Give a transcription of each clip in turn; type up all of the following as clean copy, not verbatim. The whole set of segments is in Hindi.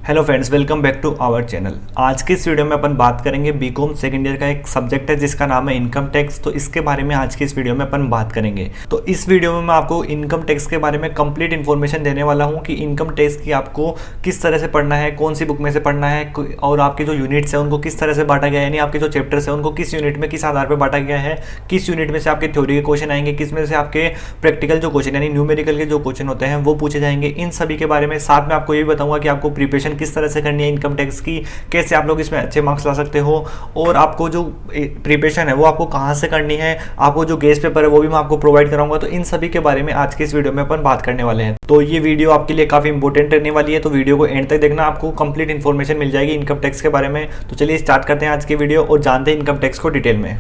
Hello friends, welcome back to our channel. आज के इस वीडियो में अपन बात करेंगे बीकॉम सेकेंड ईयर का एक सब्जेक्ट है जिसका नाम है इनकम टैक्स। तो इसके बारे में आज की इस वीडियो में अपन बात करेंगे। तो इस वीडियो में मैं आपको इनकम टैक्स के बारे में कंप्लीट इन्फॉर्मेशन देने वाला हूं कि इनकम टैक्स की आपको किस तरह से पढ़ना है, कौन सी बुक में से पढ़ना है और आपके जो यूनिट्स है उनको किस तरह से बांटा गया है, यानी आपके जो चैप्टर्स है उनको किस यूनिट में किस आधार पर बांटा गया है, किस यूनिट में से आपके थ्योरी के क्वेश्चन आएंगे, किस में से आपके प्रैक्टिकल जो क्वेश्चन यानी न्यूमेरिकल के जो क्वेश्चन होते हैं वो पूछे जाएंगे। इन सभी के बारे में साथ में आपको ये भी बताऊंगा कि आपको प्रिपरेशन किस तरह से करनी है इनकम टैक्स की, कैसे आप लोग इसमें अच्छे मार्क्स ला सकते हो और आपको जो प्रिपरेशन है वो आपको कहाँ से करनी है, आपको जो गेस्ट पेपर है वो भी मैं आपको प्रोवाइड कराऊंगा। तो इन सभी के बारे में आज के इस वीडियो में अपन बात करने वाले हैं। तो ये वीडियो आपके लिए काफी इंपॉर्टेंट रहने वाली है, तो वीडियो को एंड तक देखना, आपको कंप्लीट इन्फॉर्मेशन मिल जाएगी इनकम टैक्स के बारे में। तो चलिए स्टार्ट करते हैं आज की वीडियो और जानते हैं इनकम टैक्स को डिटेल में।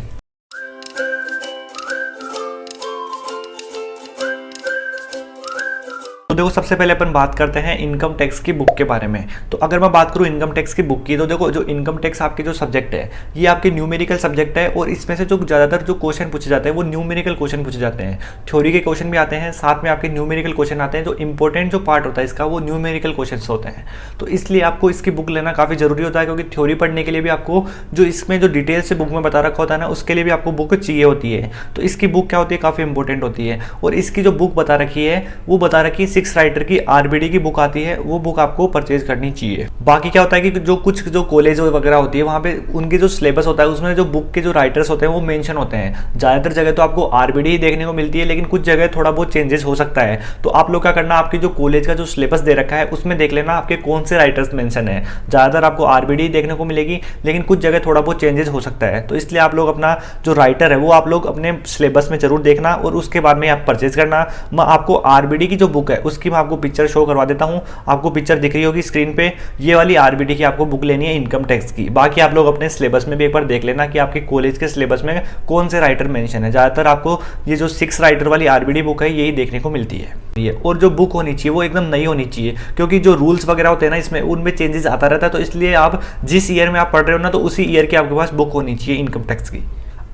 तो देखो, सबसे पहले अपन बात करते हैं इनकम टैक्स की बुक के बारे में। तो अगर मैं बात करूं इनकम टैक्स की बुक की, तो देखो जो इनकम टैक्स आपके जो सब्जेक्ट है ये आपके न्यूमेरिकल सब्जेक्ट है और इसमें से जो ज़्यादातर जो क्वेश्चन पूछे जाते हैं वो न्यूमेरिकल क्वेश्चन पूछे जाते हैं। थ्योरी के क्वेश्चन भी आते हैं, साथ में आपके न्यूमेरिकल क्वेश्चन आते हैं। जो इंपॉर्टेंट जो पार्ट होता है इसका वो न्यूमेरिकल क्वेश्चन होते हैं। तो इसलिए आपको इसकी बुक लेना काफ़ी जरूरी होता है, क्योंकि थ्योरी पढ़ने के लिए भी आपको जो इसमें जो डिटेल से बुक में बता रखा होता है ना, उसके लिए भी आपको बुक चाहिए होती है। तो इसकी बुक क्या होती है, काफ़ी इंपॉर्टेंट होती है। और इसकी जो बुक बता रखी है वो बता रखी है 6 राइटर की आरबीडी की बुक आती है, वो बुक आपको परचेज करनी चाहिए। बाकी क्या होता है कि जो कुछ जो कॉलेज वगैरह होती है वहाँ पे उनके जो सिलेबस होता है उसमें जो बुक के जो राइटर्स होते हैं वो मेंशन होते हैं। ज़्यादातर जगह तो आपको आरबीडी ही देखने को मिलती है, लेकिन कुछ जगह थोड़ा बहुत चेंजेस हो सकता है। तो आप लोग क्या करना, आपकी जो कॉलेज का जो सिलेबस दे रखा है उसमें देख लेना आपके कौन से राइटर्स मेंशन है। ज़्यादातर आपको आरबीडी देखने को मिलेगी, लेकिन कुछ जगह थोड़ा बहुत चेंजेस हो सकता है। तो इसलिए आप लोग अपना जो राइटर है वो आप लोग अपने सिलेबस में जरूर देखना और उसके बाद में आप परचेज करना। मैं आपको आरबीडी की जो बुक है उसकी मैं आपको पिक्चर शो करवा देता हूँ। आपको पिक्चर दिख रही होगी स्क्रीन पे, ये वाली आरबीडी की आपको बुक लेनी है इनकम टैक्स की। बाकी आप लोग अपने सिलेबस में भी एक बार देख लेना कि आपके कॉलेज के सिलेबस में कौन से राइटर मेंशन है। ज़्यादातर आपको ये जो 6 राइटर वाली आरबीडी बुक है यही देखने को मिलती है। और जो बुक होनी चाहिए वो एकदम नई होनी चाहिए, क्योंकि जो रूल्स वगैरह होते हैं ना इसमें उनमें चेंजेस आता रहता है। तो इसलिए आप जिस ईयर में आप पढ़ रहे हो ना, तो उसी ईयर की आपके पास बुक होनी चाहिए इनकम टैक्स की।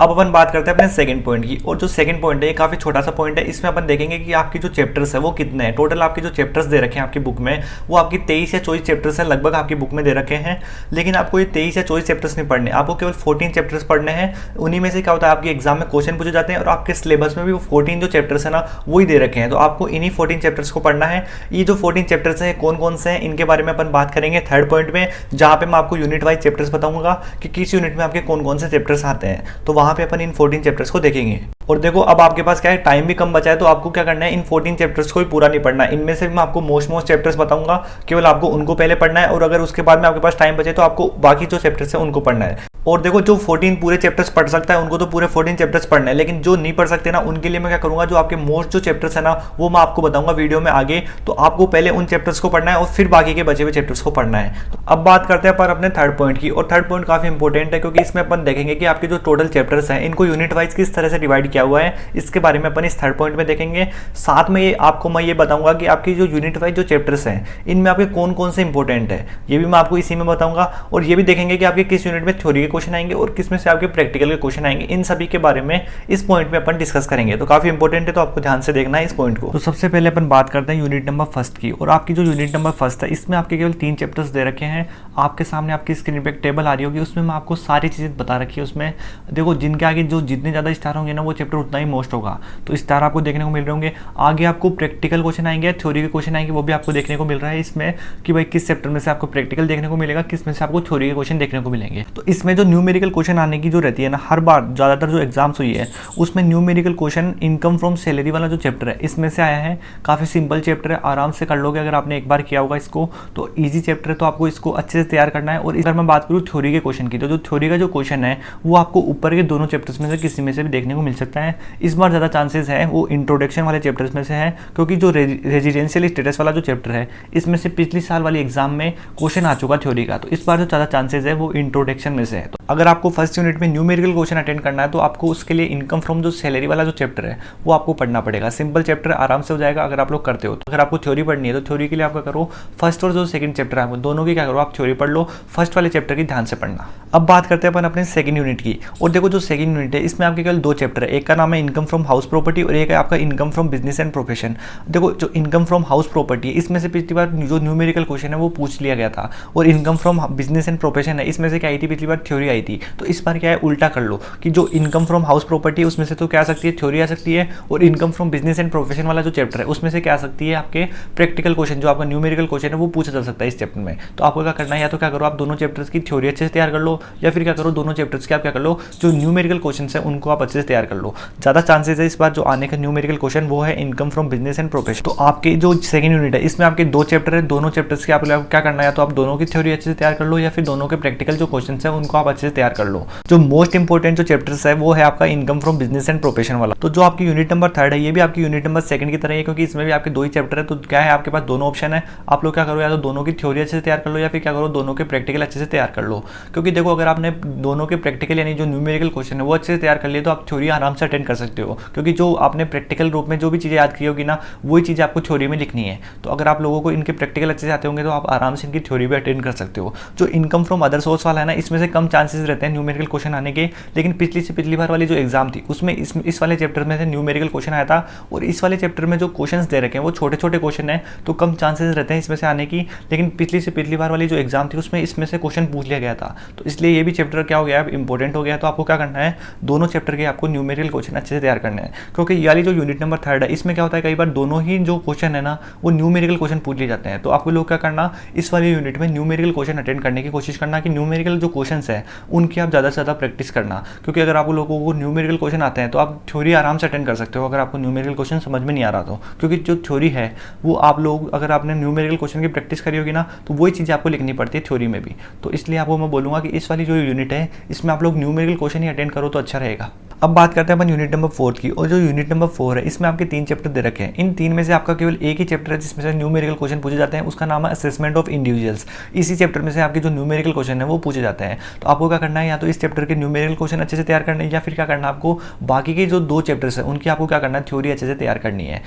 अब अपन बात करते हैं अपने सेकंड पॉइंट की, और जो सेकंड पॉइंट है ये काफ़ी छोटा सा पॉइंट है। इसमें अपन देखेंगे कि आपकी जो चैप्टर्स है वो कितने हैं। टोटल आपके जो चैप्टर्स दे रखे हैं आपकी बुक में वो आपकी 23 या 24 चैप्टर्स हैं लगभग आपकी बुक में दे रखे हैं। लेकिन आपको ये 23 या 24 चैप्टर्स नहीं पढ़ने, आपको केवल 14 चैप्टर्स पढ़ने हैं। उन्हीं में से क्या होता है, आपके एग्जाम में क्वेश्चन पूछे जाते हैं और आपके सिलेबस में भी वो 14 जो चैप्टर्स है ना वही दे रखे हैं। तो आपको इन्हीं 14 चैप्टर्स को पढ़ना है। ये जो 14 चैप्टर्स हैं कौन कौन से हैं इनके बारे में अपन बात करेंगे थर्ड पॉइंट में, जहाँ पे मैं आपको यूनिट वाइज चैप्टर्स बताऊंगा कि किस यूनिट में आपके कौन कौन से चैप्टर्स आते हैं। तो वहाँ पे अपन इन 14 चैप्टर्स को देखेंगे। और देखो, अब आपके पास क्या है, टाइम भी कम बचा है, तो आपको क्या करना है, इन 14 चैप्टर्स को भी पूरा नहीं पढ़ना। इनमें से भी मैं आपको मोस्ट चैप्टर्स बताऊंगा, केवल आपको उनको पहले पढ़ना है और अगर उसके बाद में आपके पास टाइम बचे तो आपको बाकी जो चैप्टर्स है उनको पढ़ना है। और देखो, जो 14 पूरे चैप्टर्स पढ़ सकता है उनको तो पूरे 14 चैप्टर्स पढ़ना है, लेकिन जो नहीं पढ़ सकते ना उनके लिए मैं क्या करूंगा, जो आपके मोस्ट जो चैप्टर्स है ना वो मैं आपको बताऊंगा वीडियो में आगे। तो आपको पहले उन चैप्टर्स को पढ़ना है और फिर बाकी के बचे हुए चैप्टर्स को पढ़ना है। तो अब बात करते हैं पर अपने थर्ड पॉइंट की, और थर्ड पॉइंट काफी इंपॉर्टेंट है, क्योंकि इसमें अपन देखेंगे कि आपके जो टोटल चैप्टर्स हैं इनको यूनिट वाइज किस तरह से डिवाइड किया हुआ है, इसके बारे में अपन इस थर्ड पॉइंट में देखेंगे। साथ में ये आपको मैं ये बताऊंगा कि आपकी जो यूनिट वाइज जो चैप्टर्स हैं इनमें आपके कौन कौन से इंपॉर्टेंट है, ये भी मैं आपको इसी में बताऊंगा। और ये भी देखेंगे कि आपके किस यूनिट में थ्योरी के क्वेश्चन आएंगे और किस में से आपके प्रैक्टिकल के क्वेश्चन आएंगे। इन सभी के बारे में इस पॉइंट में अपन डिस्कस करेंगे। तो काफी इंपॉर्टेंट है, तो आपको ध्यान से देखना है इस पॉइंट को। तो सबसे पहले अपन बात करते हैं यूनिट नंबर फर्स्ट की, और आपकी जो यूनिट नंबर फर्स्ट है इसमें आपके केवल 3 चैप्टर्स दे रखे हैं। आपके सामने आपकी स्क्रीन पे एक टेबल आ रही होगी, उसमें मैं आपको सारी चीजें बता रखी है। उसमें देखो, जिनके आगे जो जितने ज्यादा स्टार होंगे ना वो चैप्टर उतना ही मोस्ट होगा, तो स्टार आपको देखने को मिल रहे होंगे। आगे आपको प्रैक्टिकल क्वेश्चन आएंगे, थ्योरी के क्वेश्चन आएंगे, वो भी आपको देखने को मिल रहा है इसमें कि भाई किस चैप्टर में से आपको प्रैक्टिकल देखने को मिलेगा, किस में से आपको थ्योरी के क्वेश्चन देखने को मिलेंगे। तो इसमें जो न्यूमेरिकल क्वेश्चन आने की जो रहती है ना, हर बार ज़्यादातर जो एग्जाम्स हुई है उसमें numerical question income from salary वाला जो चैप्टर है इसमें से आया है। काफ़ी सिंपल चैप्टर है, आराम से कर लोगे अगर आपने एक बार किया होगा इसको, तो ईजी चैप्टर है। तो आपको इसको अच्छे से तैयार करना है। और अगर मैं बात करूँ थ्योरी के क्वेश्चन की, तो जो थ्योरी का जो क्वेश्चन है वो आपको ऊपर के दोनों चैप्टर्स में से किसी में से भी देखने को मिल सकता है। इस बार ज़्यादा चांसेस है वो इंट्रोडक्शन वाले चैप्टर्स में से है, क्योंकि जो रेजिडेंशियल स्टेटस वाला जो चैप्टर है इसमें से पिछली साल वाली एग्जाम में क्वेश्चन आ चुका थ्योरी का, तो इस बार जो ज़्यादा चांसेस है वो इंट्रोडक्शन में से है। अगर आपको फर्स्ट यूनिट में न्यूमेरिकल क्वेश्चन अटेंड करना है तो आपको उसके लिए इनकम फ्रॉम जो सैलरी वाला जो चैप्टर है वो आपको पढ़ना पड़ेगा। सिंपल चैप्टर आराम से हो जाएगा अगर आप लोग करते हो। तो अगर आपको थ्योरी पढ़नी है तो थ्योरी के लिए आपका करो फर्स्ट और जो सेकंड चैप्टर है दोनों की क्या करो, आप थ्योरी पढ़ लो, फर्स्ट वाले चैप्टर की ध्यान से पढ़ना। अब बात करते हैं अपन अपने सेकंड यूनिट की। और देखो जो सेकंड यूनिट है इसमें आपके केवल दो चैप्टर है, एक का नाम है इनकम फ्रॉम हाउस प्रॉपर्टी और एक है आपका income from business and profession. देखो जो इनकम फ्रॉम हाउस प्रॉपर्टी है इसमें से पिछली बार जो न्यूमेरिकल क्वेश्चन है वो पूछ लिया गया था, और income from business and profession है इसमें से क्या आई थी, पिछली बार थ्योरी आई थी। तो इस बार क्या है, उल्टा कर लो कि जो इनकम फ्रॉम हाउस प्रॉपर्टी है उसमें से तो क्या आ सकती है, थ्योरी आ सकती है, और income from business and profession वाला जो चैप्टर है उसमें से क्या आ सकती है, आपके प्रैक्टिकल क्वेश्चन जो आपका न्यूमेरिकल क्वेश्चन है वो पूछा जा सकता है इस चैप्टर में। तो आपको क्या करना है, या तो क्या करो आप दोनों चैप्टर्स की थ्योरी अच्छे से तैयार कर लो, या फिर क्या करो दोनों चैप्टर्स के आप क्या कर लो जो न्यूमेरिकल क्वेश्चन है उनको आप अच्छे से तैयार कर लो। ज़्यादा चांसेस है इस बार जो आने का न्यूमेरिकल क्वेश्चन वो है income from business and profession. तो आपके जो सेकंड यूनिट है इसमें आपके दो चैप्टर है, दोनों चैप्टर्स के आप क्या करना है, तो आप दोनों की थ्योरी अच्छे से तैयार कर लो, या फिर दोनों के प्रैक्टिकल जो क्वेश्चन है उनको आप अच्छे से तैयार कर लो। जो मोस्ट इंपॉर्टेंट जो चैप्टर्स है वो है आपका income from business and profession वाला। तो जो आपकी यूनिट नंबर 3 है ये भी आपकी यूनिट नंबर 2 की तरह है, क्योंकि इसमें भी आपके दो ही चैप्टर है। तो क्या है, आपके पास दोनों ऑप्शन है, आप लोग क्या करो, या तो दोनों की थ्योरी अच्छे से तैयार कर लो, या फिर क्या करो दोनों के प्रैक्टिकल अच्छे से तैयार कर लो। क्योंकि देखो अगर आपने दोनों के प्रैक्टिकल यानी जो न्यूमेरिकल क्वेश्चन है वो अच्छे से तैयार कर लिए तो आप थ्योरी आराम से अटेंड कर सकते हो, क्योंकि जो आपने प्रैक्टिकल रूप में जो भी चीज़ें याद की होगी ना वही चीज़ें आपको थ्योरी में लिखनी है। तो अगर आप लोगों को इनके प्रैक्टिकल अच्छे से आते होंगे तो आप आराम से इनकी थ्योरी भी अटेंड कर सकते हो। जो इनकम फ्रॉम अदर सोर्स वाला है ना इसमें से कम चांसेस रहते हैं न्यूमेरिकल क्वेश्चन आने के, लेकिन पिछली से पिछली बार वाली जो एग्जाम थी उसमें इस वाले चैप्टर में से न्यूमेरिकल क्वेश्चन आया था, और इस वाले चैप्टर में जो क्वेश्चंस दे रखे हैं वो छोटे छोटे क्वेश्चन है तो कम चांसेस रहते हैं इसमें से आने की। लेकिन पिछली से पिछली बार वाली जो एग्जाम थी उसमें इसमें से क्वेश्चन पूछ लिया गया था, तो इसलिए ये भी चैप्टर क्या हो गया है, इंपॉर्टेंट हो गया। तो आपको क्या करना है, दोनों चैप्टर के आपको न्यूमेरिकल क्वेश्चन अच्छे से तैयार करने हैं, क्योंकि ये वाली जो यूनिट नंबर 3 है इसमें क्या होता है, कई बार दोनों ही जो क्वेश्चन है ना वो न्यूमेरिकल क्वेश्चन पूछ लिए जाते हैं। तो आपको लोग क्या करना, इस वाली यूनिट में न्यूमेरिकल क्वेश्चन अटेंड करने की कोशिश करना, कि न्यूमेरिकल जो क्वेश्चन है उनकी आप ज़्यादा से ज़्यादा प्रैक्टिस करना। क्योंकि अगर आप लोगों को न्यूमेरिकल क्वेश्चन आते हैं तो आप थ्योरी आराम से अटेंड कर सकते हो अगर आपको न्यूमेरिकल क्वेश्चन समझ में नहीं आ रहा तो, क्योंकि जो थ्योरी है वो आप लोग अगर आपने न्यूमेरिकल क्वेश्चन की प्रैक्टिस करी होगी ना तो वही चीज़ें आपको लिखनी पड़ती है थ्योरी में भी। तो इसलिए आपको मैं बोलूँगा कि इस वाली जो यूनिट है इसमें आप लोग न्यूमेरिकल क्वेश्चन ही अटेंड करो तो अच्छा रहेगा। अब बात करते हैं अपन यूनिट नंबर 4 की, और जो यूनिट नंबर 4 है इसमें आपके 3 चैप्टर दे रखे हैं। इन 3 में से आपका केवल एक ही चैप्टर है जिसमें से न्यूमेरिकल क्वेश्चन पूछे जाते हैं, उसका नाम है असेसमेंट ऑफ इंडिविजुअल्स। इसी चैप्टर में से आपके जो न्यूमेरिकल क्वेश्चन है वो पूछे जाते हैं। तो आपको क्या करना है, या तो इस चैप्टर के न्यूमेरिकल क्वेश्चन अच्छे से तैयार करने हैं, या फिर क्या करना है आपको बाकी के जो 2 चैप्टर्स है उनकी आपको क्या करना है, थ्योरी अच्छे से तैयार करनी है।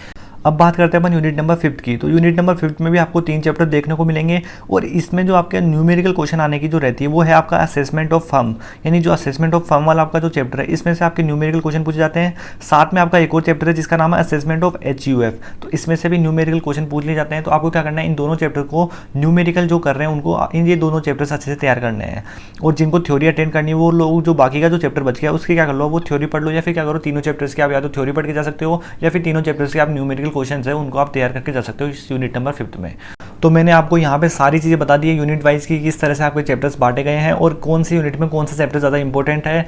अब बात करते हैं अपन यूनिट नंबर 5 की। तो यूनिट नंबर 5 में भी आपको 3 चैप्टर देखने को मिलेंगे, और इसमें जो आपके न्यूमेरिकल क्वेश्चन आने की जो रहती है वो है आपका असेसमेंट ऑफ फर्म, यानी जो असेसमेंट ऑफ फर्म वाला आपका जो चैप्टर है इसमें से आपके न्यूमेरिकल क्वेश्चन पूछे जाते हैं। साथ में आपका एक और चैप्टर है जिसका नाम है असेसमेंट ऑफ HUF, तो इसमें से भी न्यूमेरिकल क्वेश्चन पूछ लिए जाते हैं। तो आपको क्या करना है, इन दोनों चैप्टर को न्यूमेरिकल जो कर रहे हैं उनको इन ये दोनों चैप्टर्स अच्छे से तैयार करने हैं, और जिनको थ्योरी अटेंड करनी है वो लोग जो बाकी का जो चैप्टर बच गया उसकी क्या कर लो, वो थ्योरी पढ़ लो, या फिर क्या करो तीनों चैप्टर्स के आप या तो थ्योरी पढ़ के जा सकते हो, या फिर तीनों चैप्टर्स के आप न्यूमेरिकल क्वेश्चन है उनको आप तैयार करके जा सकते हो इस यूनिट नंबर 5 में। तो मैंने आपको यहाँ पे सारी चीज़ें बता दी है यूनिट वाइज की, किस तरह से आपके चैप्टर्स बांटे गए हैं और कौन सी यूनिट में कौन सा चैप्टर ज़्यादा इंपॉर्टेंट है,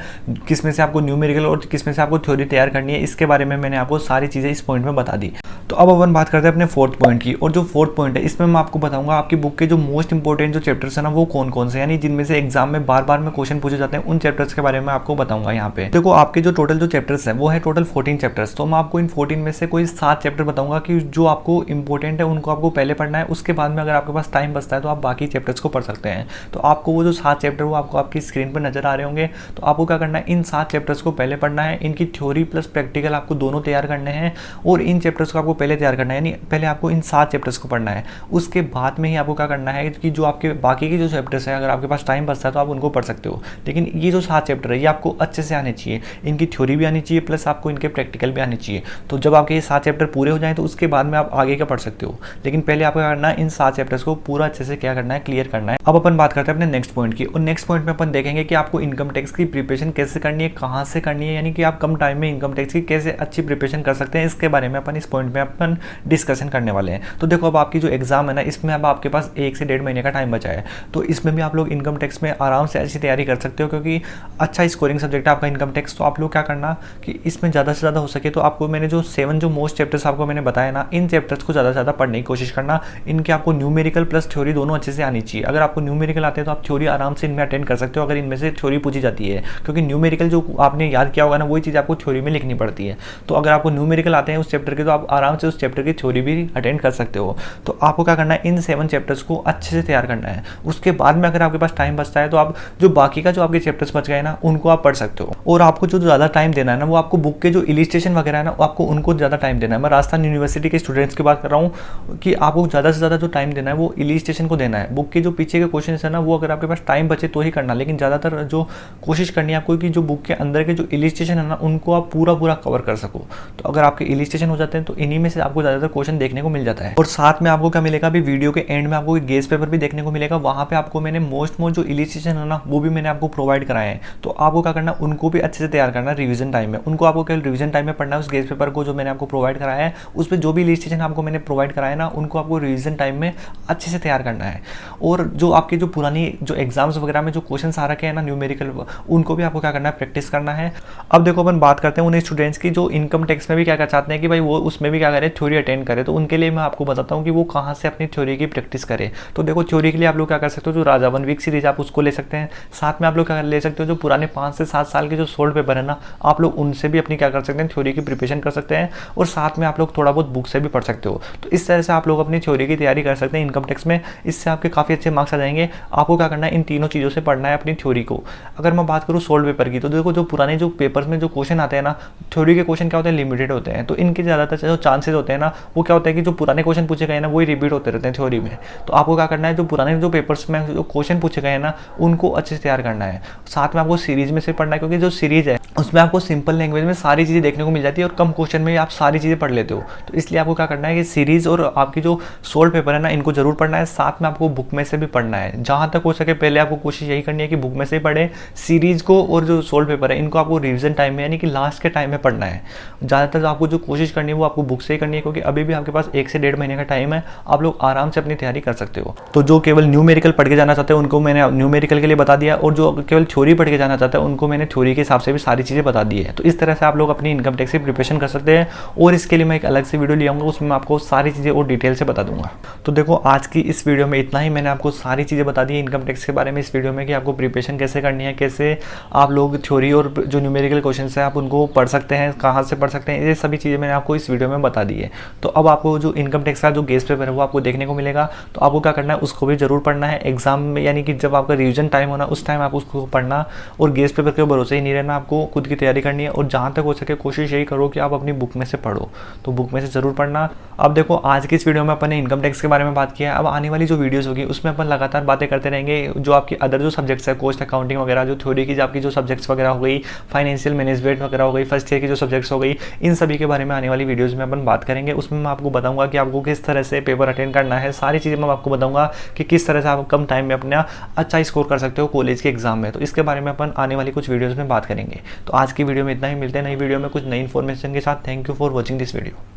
किस में से आपको न्यूमेरिकल और किस में से आपको थ्योरी तैयार करनी है, इसके बारे में मैंने आपको सारी चीज़ें इस पॉइंट में बता दी। तो अब अपन बात करते हैं अपने 4th पॉइंट की, और जो 4th पॉइंट है इसमें मैं आपको बताऊंगा आपकी बुक के जो मोस्ट इंपॉर्टेंट जो चैप्टर्स है ना वो कौन कौन से, यानी जिनमें से एग्जाम में बार बार में क्वेश्चन पूछे जाते हैं उन चैप्टर्स के बारे में आपको बताऊंगा यहाँ पे। देखो आपके जो टोटल जो चैप्टर्स है वो है टोटल 14 चैप्टर्स, तो मैं आपको इन 14 में से कोई 7 चैप्टर बताऊंगा कि जो आपको इंपॉर्टेंट है उनको आपको पहले पढ़ना है, उसके बाद में अगर आपके पास टाइम बचता है तो आप बाकी चैप्टर्स को पढ़ सकते हैं। तो आपको वो जो 7 चैप्टर वो आपको आपकी स्क्रीन पर नजर आ रहे होंगे। तो आपको क्या करना है, इन 7 चैप्टर्स को पहले पढ़ना है, इनकी थ्योरी प्लस प्रैक्टिकल आपको दोनों तैयार करने हैं, और इन चैप्टर्स को आपको पहले तैयार करना है, यानी पहले आपको इन 7 चैप्टर्स को पढ़ना है। उसके बाद में ही आपको क्या करना है कि जो आपके बाकी के जो चैप्टर्स हैं अगर आपके पास टाइम बचता है तो आप उनको पढ़ सकते हो, लेकिन ये जो 7 चैप्टर है ये आपको अच्छे से आने चाहिए, इनकी थ्योरी भी आनी चाहिए प्लस आपको इनके प्रैक्टिकल भी आने चाहिए। तो जब आपके ये 7 चैप्टर पूरे हो जाएं तो उसके बाद में आप आगे का पढ़ सकते हो, लेकिन पहले आपको क्या करना है, इन 7 चैप्टर्स को पूरा अच्छे से क्या करना है, क्लियर करना है। अब अपन बात करते हैं अपने नेक्स्ट पॉइंट की, और नेक्स्ट पॉइंट में अपन देखेंगे कि आपको इनकम टैक्स की प्रिपरेशन कैसे करनी है, कहाँ से करनी है, यानी कि आप कम टाइम में इनकम टैक्स की कैसे अच्छी प्रिपरेशन कर सकते हैं, इसके बारे में अपन इस पॉइंट में अपन डिस्कशन करने वाले हैं। तो देखो अब आपकी जो एग्जाम है ना इसमें अब आपके पास 1 से 1.5 महीने का टाइम बचा है, तो इसमें भी आप लोग इनकम टैक्स में आराम से अच्छी तैयारी कर सकते हो, क्योंकि अच्छा स्कोरिंग सब्जेक्ट है आपका इनकम टैक्स। तो आप लोग क्या करना कि इसमें ज़्यादा से ज़्यादा हो सके तो आपको मैंने जो 7 जो मोस्ट चैप्टर्स आपको मैंने बताया ना, इन चैप्टर्स को ज़्यादा से ज़्यादा पढ़ने की कोशिश करना, इनके आप आपको न्यूमेरिकल प्लस थ्योरी दोनों अच्छे से आनी चाहिए। अगर आपको न्यूमेरिकल आते हैं तो आप थ्योरी आराम से इनमें अटेंड कर सकते हो, अगर इनमें से थ्योरी पूछी जाती है, क्योंकि न्यूमेरिकल जो आपने याद किया होगा ना वही चीज़ आपको थ्योरी में लिखनी पड़ती है। तो अगर आपको न्यूमेरिकल आते हैं उस चैप्टर के तो आप आराम से उस चैप्टर की थ्योरी भी अटेंड कर सकते हो। तो आपको क्या करना है, इन 7 चैप्टर्स को अच्छे से तैयार करना है। उसके बाद में अगर आपके पास टाइम बचता है तो आप जो बाकी का जो आपके चैप्टर्स बच गए ना उनको आप पढ़ सकते हो। और आपको जो ज़्यादा टाइम देना है ना वो आपको बुक के जो इलिस्ट्रेशन वगैरह है ना आपको उनको ज़्यादा टाइम देना है। मैं राजस्थान यूनिवर्सिटी के स्टूडेंट्स की बात कर रहा हूँ कि आपको ज़्यादा से ज़्यादा जो टाइम देना है वो इलिस्ट्रेशन को देना है। बुक के जो पीछे के क्वेश्चन है ना वो अगर आपके पास टाइम बचे तो ही करना, लेकिन ज़्यादातर जो कोशिश करनी है आपको कि जो बुक के अंदर के जो इलिस्ट्रेशन है ना उनको आप पूरा कवर कर सको। तो अगर आपके इलिस्ट्रेशन हो जाते हैं तो इन्हीं में से आपको ज़्यादातर क्वेश्चन देखने को मिल जाता है। और साथ में आपको क्या मिलेगा, अभी वीडियो के एंड में आपको गेस पेपर भी देखने को मिलेगा। वहाँ पे आपको मैंने मोस्ट जो इलिस्ट्रेशन है ना वो भी मैंने आपको प्रोवाइड कराए हैं। तो आपको क्या करना, उनको भी अच्छे से तैयार करना रिवीजन टाइम में। उनको आपको केवल रिवीजन टाइम में पढ़ना है। उस गेस पेपर को जो मैंने आपको प्रोवाइड कराया है उस पर जो भी इलिस्ट्रेशन आपको मैंने प्रोवाइड कराया है ना उनको आपको रिवीजन टाइम में अच्छे से तैयार करना है। और जो आपकी जो पुरानी जो एग्जाम्स वगैरह में जो क्वेश्चन आ रखे हैं ना न्यूमेरिकल, उनको भी आपको क्या करना है, प्रैक्टिस करना है। अब देखो अपन बात करते हैं उन स्टूडेंट्स की जो इनकम टैक्स में भी क्या चाहते हैं कि भाई वो उसमें भी क्या करें, थ्योरी अटेंड करें। तो उनके लिए मैं आपको बताता हूँ कि वो कहाँ से अपनी थ्योरी की प्रैक्टिस करें। तो देखो थ्योरी के लिए आप लोग क्या कर सकते हो, जो राजा 1 वीक सीरीज आप उसको ले सकते हैं। साथ में आप लोग क्या ले सकते हो, जो पुराने 5 से 7 साल के जो सोल्ड पेपर है ना आप लोग उनसे भी अपनी क्या कर सकते हैं, थ्योरी की प्रिपरेशन कर सकते हैं। और साथ में आप लोग थोड़ा बहुत बुक से भी पढ़ सकते हो। तो इस तरह से आप लोग अपनी थ्योरी की तैयारी कर सकते हैं इनकम टैक्स में। इससे आपके काफ़ी अच्छे मार्क्स आ जाएंगे। आपको क्या करना है, इन तीनों चीज़ों से पढ़ना है अपनी थ्योरी को। अगर मैं बात करूँ सोल्ड पेपर की, तो देखो जो पुराने जो पेपर्स में जो क्वेश्चन आते हैं ना, थ्योरी के क्वेश्चन क्या होते हैं, लिमिटेड होते हैं। तो इनके ज़्यादातर जो चांसेस होते हैं ना वो क्या होता है कि जो पुराने क्वेश्चन पूछे गए ना वही रिपीट होते रहते हैं थ्योरी में। तो आपको क्या करना है, जो पुराने जो पेपर्स में जो क्वेश्चन पूछे गए हैं ना उनको अच्छे से तैयार करना है। साथ में आपको सीरीज में से पढ़ना है, क्योंकि जो सीरीज है उसमें आपको सिंपल लैंग्वेज में सारी चीज़ें देखने को मिल जाती है और कम क्वेश्चन में आप सारी चीज़ें पढ़ लेते हो। तो इसलिए आपको क्या करना है कि सीरीज और आपकी जो सोल्ड पेपर है ना इनको जरूर पढ़ना है। साथ में आपको बुक में से भी पढ़ना है। जहाँ तक हो सके पहले आपको कोशिश यही करनी है कि बुक में से ही पढ़ें सीरीज को, और जो सोल्ड पेपर है इनको आपको रिवीजन टाइम में यानी कि लास्ट के टाइम में पढ़ना है। ज़्यादातर आपको जो कोशिश करनी है वो आपको बुक से ही करनी है, क्योंकि अभी भी आपके पास 1 से 1.5 महीने का टाइम है। आप लोग आराम से अपनी तैयारी कर सकते हो। तो जो केवल न्यूमेरिकल पढ़ के जाना चाहते हैं उनको मैंने न्यूमेरिकल के लिए बता दिया, और जो केवल थ्योरी पढ़ के जाना चाहते हैं उनको मैंने थ्योरी के हिसाब से भी सारी चीज़ें बता दी है। तो इस तरह से आप लोग अपनी इनकम टैक्स की प्रिपरेशन कर सकते हैं। और इसके लिए मैं एक अलग से वीडियो ले आऊँगा, उसमें मैं आपको सारी चीज़ें और डिटेल से बता दूंगा। तो देखो आज की इस वीडियो में इतना ही। मैंने आपको सारी चीज़ें बता दी इनकम टैक्स के बारे में इस वीडियो में, कि आपको प्रिपरेशन कैसे करनी है, कैसे आप लोग थ्योरी और जो न्यूमेरिकल क्वेश्चन है आप उनको पढ़ सकते हैं, कहाँ से पढ़ सकते हैं, ये सभी चीज़ें मैंने आपको इस वीडियो में बता दी है। तो अब आपको जो इनकम टैक्स का जो गेस पेपर है वो आपको देखने को मिलेगा। तो आपको क्या करना है, उसको भी जरूर पढ़ना है एग्जाम में, यानी कि जब आपका रिवीजन टाइम होना उस टाइम आप उसको पढ़ना। और गेस पेपर के भरोसे ही नहीं रहना, आपको खुद की तैयारी करनी है। और जहाँ तक हो सके कोशिश यही करो कि आप अपनी बुक में से पढ़ो। तो बुक में से जरूर पढ़ना। अब देखो आज की इस वीडियो में अपन ने इनकम टैक्स के बारे में बात किया है। अब आने वाली जो वीडियोस होगी उसमें अपन लगातार बातें करते रहेंगे जो आपकी अदर जो सब्जेक्ट्स है, कॉस्ट अकाउंटिंग वगैरह, जो थ्योरी की आपकी जो सब्जेक्ट्स वगैरह हो गई, फाइनेंशियल मैनेजमेंट वगैरह हो गई, फर्स्ट ईयर की जो सब्जेक्ट्स हो गई, इन सभी के बारे में आने वाली वीडियोज़ में अपन बात करेंगे। उसमें मैं आपको बताऊंगा कि आपको किस तरह से पेपर अटेंड करना है। सारी चीज़ें मैं आपको बताऊंगा कि किस तरह से आप कम टाइम में अपना अच्छा स्कोर कर सकते हो कॉलेज के एग्जाम में। तो इसके बारे में अपन आने वाली कुछ वीडियोज़ में बात करेंगे। तो आज की वीडियो में इतना ही। मिलते हैं नई वीडियो में कुछ नई इन्फॉर्मेशन के साथ। Thank you for watching this video.